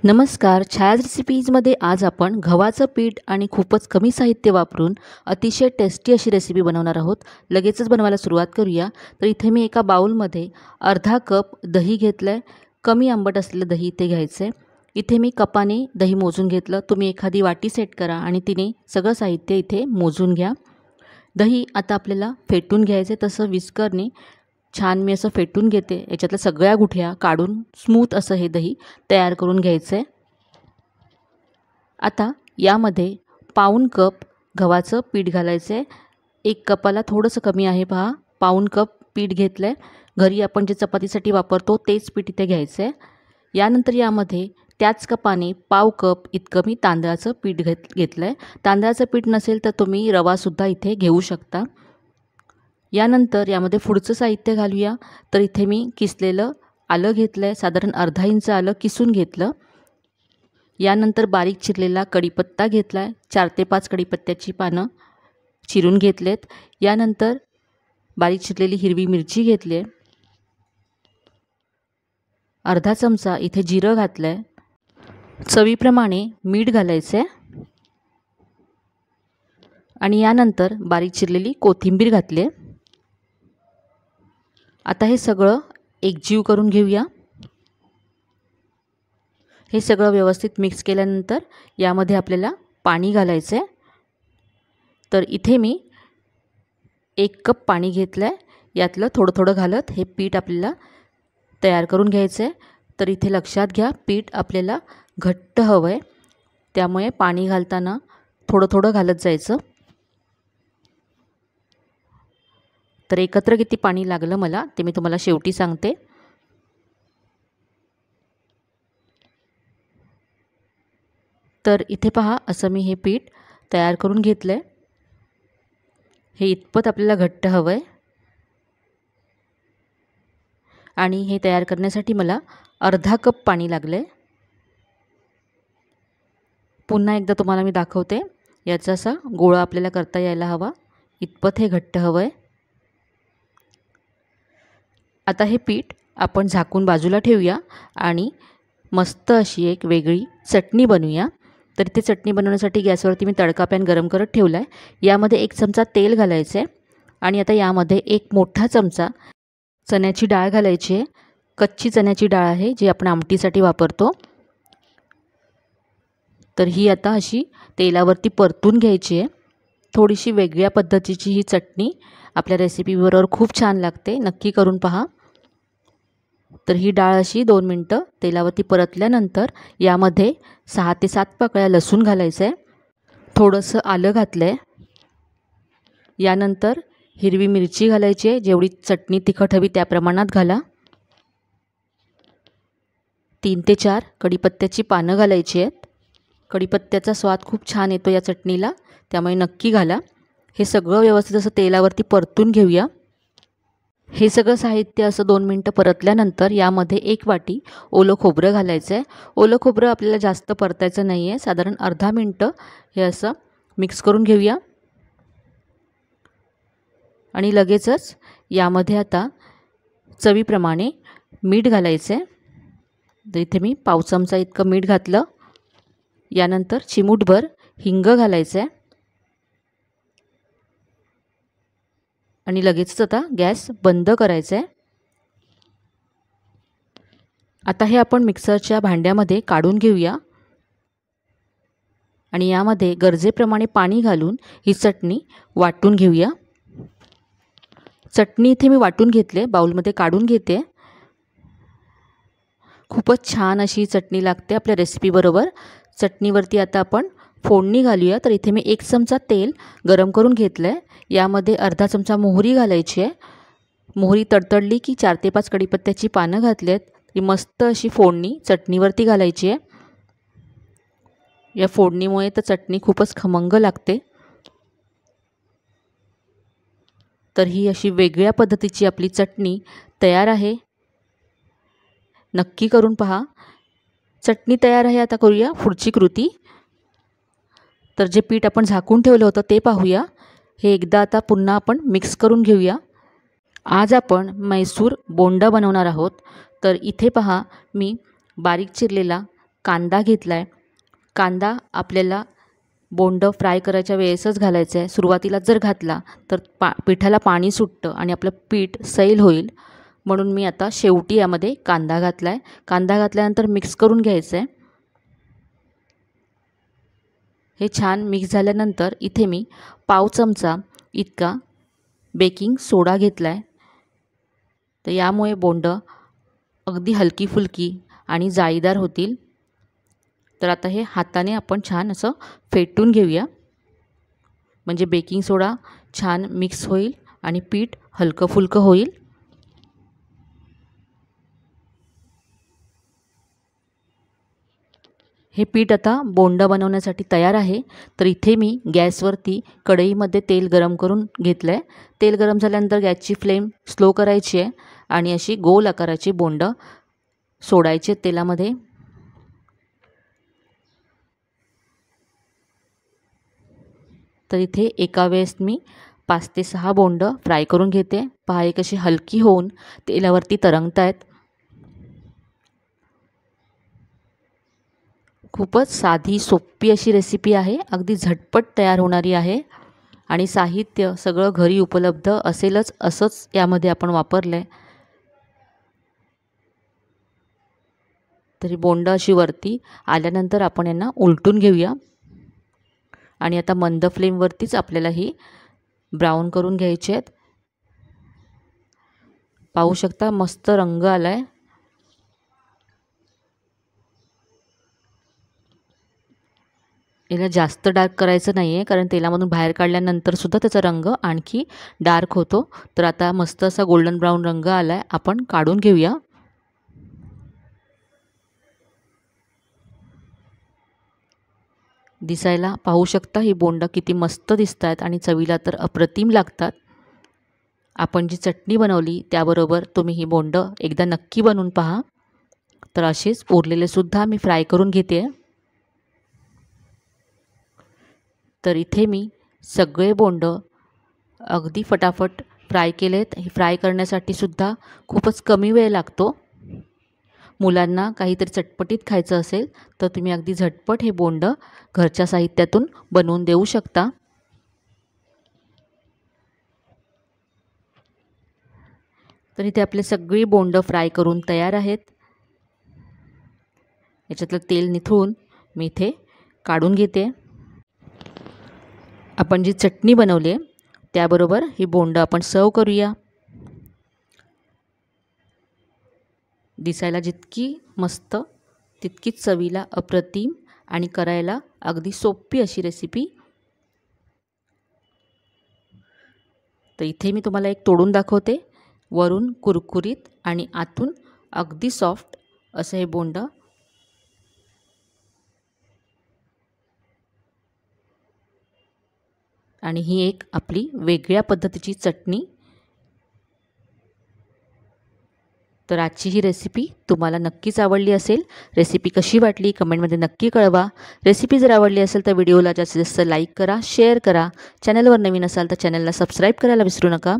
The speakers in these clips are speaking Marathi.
नमस्कार. छायाज रेसिपीजमध्ये आज आपण गव्हाचं पीठ आणि खूपच कमी साहित्य वापरून अतिशय टेस्टी अशी रेसिपी बनवणार आहोत. लगेचच बनवायला सुरुवात करूया. तर इथे मी एका बाउलमध्ये अर्धा कप दही घेतलं आहे. कमी आंबट असलेलं दही इथे घ्यायचं आहे. इथे मी कपाने दही मोजून घेतलं. तुम्ही एखादी वाटी सेट करा आणि तिने सगळं साहित्य इथे मोजून घ्या. दही आता आपल्याला फेटून घ्यायचं आहे. तसं विस्करने छान मी असं फेटून घेते. याच्यातल्या सगळ्या गुठळ्या काढून स्मूथ असं हे दही तयार करून घ्यायचं आहे. आता यामध्ये पाऊण कप गव्हाचं पीठ घालायचं आहे. 1 कपाला थोडंसं कमी आहे पहा. पाऊण कप पीठ घेतलं आहे. घरी आपण जे चपातीसाठी वापरतो तेच पीठ इथे घ्यायचं आहे. यानंतर यामध्ये त्याच कपाने पाव कप इतकं मी तांदळाचं पीठ घेतलं आहे. तांदळाचं पीठ नसेल तर तुम्ही रवासुद्धा इथे घेऊ शकता. यानंतर यामध्ये पुढचं साहित्य घालूया. तर इथे मी किसलेलं आलं घेतलं आहे. साधारण अर्धा इंच आलं किसून घेतलं. यानंतर बारीक चिरलेला कढीपत्ता घेतला आहे. 4 ते 5 कढीपत्त्याची पानं चिरून घेतलेत. यानंतर बारीक चिरलेली हिरवी मिरची घेतली आहे. अर्धा चमचा इथे जिरं घातलं आहे. चवीप्रमाणे मीठ घालायचं आहे आणि यानंतर बारीक चिरलेली कोथिंबीर घातली आहे. आता हे सगळं एकजीव करून घेऊया. हे सगळं व्यवस्थित मिक्स केल्यानंतर यामध्ये आपल्याला पाणी घालायचं आहे. तर इथे मी 1 कप पाणी घेतलं आहे. यातलं थोडं थोडं घालत हे पीठ आपल्याला तयार करून घ्यायचं आहे. तर इथे लक्षात घ्या, पीठ आपल्याला घट्ट हवं आहे. त्यामुळे पाणी घालताना थोडं थोडं घालत जायचं. तर एकत्र किती पाणी लागलं मला ते मी तुम्हाला शेवटी सांगते. तर इथे पहा, असं मी हे पीठ तयार करून घेतलं आहे. हे इतपत आपल्याला घट्ट हवं आहे आणि हे तयार करण्यासाठी मला अर्धा कप पाणी लागलं आहे. पुन्हा एकदा तुम्हाला मी दाखवते. याचा असा गोळा आपल्याला करता यायला हवा. इतपत हे घट्ट हवं आहे. आता हे पीठ आपण झाकून बाजूला ठेवूया आणि मस्त अशी एक वेगळी चटणी बनवूया. तर इथे चटणी बनवण्यासाठी गॅसवरती मी तडका पॅन गरम करत ठेवला आहे. यामध्ये 1 चमचा तेल घालायचं आहे आणि आता यामध्ये 1 मोठा चमचा चण्याची डाळ घालायची आहे. कच्ची चण्याची डाळ आहे जी आपण आमटीसाठी वापरतो. तर ही आता अशी तेलावरती परतून घ्यायची आहे. थोडीशी वेगळ्या पद्धतीची ही चटणी आपल्या रेसिपीबरोबर खूप छान लागते. नक्की करून पहा. तर ही डाळ अशी 2 मिनटं तेलावरती परतल्यानंतर यामध्ये 6 ते 7 पाकळ्या लसूण घालायचं आहे. थोडंसं आलं घातलं आहे. यानंतर हिरवी मिरची घालायची आहे. जेवढी चटणी तिखट हवी त्या प्रमाणात घाला. 3 ते 4 कढीपत्त्याची पानं घालायची आहेत. कढीपत्त्याचा स्वाद खूप छान येतो या चटणीला, त्यामुळे नक्की घाला. हे सगळं व्यवस्थित असं तेलावरती परतून घेऊया. हे सगळं साहित्य असं 2 मिनटं परतल्यानंतर यामध्ये 1 वाटी ओलं खोबरं घालायचं आहे. ओलं खोबरं आपल्याला जास्त परतायचं नाही आहे. साधारण अर्धा मिनटं हे असं मिक्स करून घेऊया आणि लगेचच यामध्ये आता चवीप्रमाणे मीठ घालायचं आहे. तर इथे मी पाव चमचा इतकं मीठ घातलं. यानंतर चिमूटभर हिंग घालायचं आहे आणि लगेचच आता गॅस बंद करायचा आहे. आता हे आपण मिक्सरच्या भांड्यामध्ये काढून घेऊया आणि यामध्ये गरजेप्रमाणे पाणी घालून ही चटणी वाटून घेऊया. चटणी इथे मी वाटून घेतले, बाउलमध्ये काढून घेते. खूपच छान अशी चटणी लागते आपल्या रेसिपीबरोबर. चटणीवरती आता आपण फोडणी घालूया. तर इथे मी 1 चमचा तेल गरम करून घेतलं आहे. यामध्ये अर्धा चमचा मोहरी घालायची आहे. मोहरी तडतडली की 4 ते 5 कढीपत्त्याची पानं घातली आहेत. ही मस्त अशी फोडणी चटणीवरती घालायची आहे. या फोडणीमुळे तर चटणी खूपच खमंग लागते. तर ही अशी वेगळ्या पद्धतीची आपली चटणी तयार आहे. नक्की करून पहा. चटणी तयार आहे. आता करूया पुढची कृती. तर जे पीठ आपण झाकून ठेवलं होतं ते पाहूया. हे एकदा आता पुन्हा आपण मिक्स करून घेऊया. आज आपण मैसूर बोंडा बनवणार आहोत. तर इथे पहा, मी बारीक चिरलेला कांदा घेतला आहे. कांदा आपल्याला बोंड फ्राय करायच्या वेळेसच घालायचं आहे. सुरुवातीला जर घातला तर पिठाला पाणी सुटतं आणि आपलं पीठ सैल होईल. म्हणून मी आता शेवटी यामध्ये कांदा घातला आहे. कांदा घातल्यानंतर मिक्स करून घ्यायचं आहे. हे छान मिक्स झाल्यानंतर इथे मी पाव चमचा इतका बेकिंग सोडा घेतला आहे. तर यामुळे बोंड अगदी हलकी फुलकी आणि जाळीदार होतील. तर आता हे हाताने आपण छान असं फेटून घेऊया, म्हणजे बेकिंग सोडा छान मिक्स होईल आणि पीठ हलकं फुलकं होईल. हे पीठ आता बोंड बनवण्यासाठी तयार आहे. तर इथे मी गॅसवरती कढईमध्ये तेल गरम करून घेतलं आहे. तेल गरम झाल्यानंतर गॅसची फ्लेम स्लो करायची आहे आणि अशी गोल आकाराची बोंड सोडायचे तेलामध्ये. तर इथे एका वेळेस मी 5 ते 6 बोंड फ्राय करून घेते. पहा एक अशी हलकी होऊन तेलावरती तरंगत आहेत. खूपच साधी सोपी अशी रेसिपी आहे, अगदी झटपट तयार होणारी आहे आणि साहित्य सगळं घरी उपलब्ध असेलच असंच यामध्ये आपण वापरलं आहे. तरी बोंड अशी वरती आल्यानंतर आपण यांना उलटून घेऊया आणि आता मंद फ्लेमवरतीच आपल्याला ही ब्राऊन करून घ्यायचे आहेत. पाहू शकता मस्त रंग आला आहे. याला जास्त डार्क करायचं नाही आहे, कारण तेलामधून बाहेर काढल्यानंतरसुद्धा त्याचा रंग आणखी डार्क होतो. तर आता मस्त असा गोल्डन ब्राऊन रंग आला आहे, आपण काढून घेऊया. दिसायला पाहू शकता ही बोंड किती मस्त दिसत आहेत आणि चवीला तर अप्रतिम लागतात. आपण जी चटणी बनवली त्याबरोबर तुम्ही ही बोंड एकदा नक्की बनवून पहा. तर असेच उरलेलेसुद्धा मी फ्राय करून घेते. तर इथे मी सगळे बोंड अगदी फटाफट फ्राय केलेत. हे फ्राय करण्यासाठी सुद्धा खूपच कमी वेळ लागतो. मुलांना काहीतरी चटपटीत खायचं असेल तर तुम्ही अगदी झटपट हे बोंड घरच्या साहित्यातून बनवून देऊ शकता. तर इथे आपले सगळी बोंड फ्राय करून तयार आहेत. याच्यातलं तेल निथळून मी इथे काढून घेते. आपण जी चटणी बनवली आहे त्याबरोबर ही बोंड आपण सर्व करूया. दिसायला जितकी मस्त तितकीच चवीला अप्रतिम आणि करायला अगदी सोपी अशी रेसिपी. तर इथे मी तुम्हाला एक तोडून दाखवते. वरून कुरकुरीत आणि आतून अगदी सॉफ्ट असं हे बोंड. आणि ही एक आपली वेगळ्या पद्धतीची चटणी. तर आजची ही रेसिपी तुम्हाला नक्कीच आवडली असेल. रेसिपी कशी वाटली कमेंटमध्ये नक्की कळवा. रेसिपी जर आवडली असेल तर व्हिडिओला जास्तीत जास्त लाईक करा, शेअर करा. चॅनलवर नवीन असाल तर चॅनलला सबस्क्राईब करायला विसरू नका.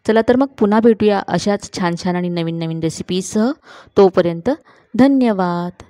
चला तर मग पुन्हा भेटूया अशाच छान छान आणि नवीन नवीन रेसिपीसह. तोपर्यंत धन्यवाद.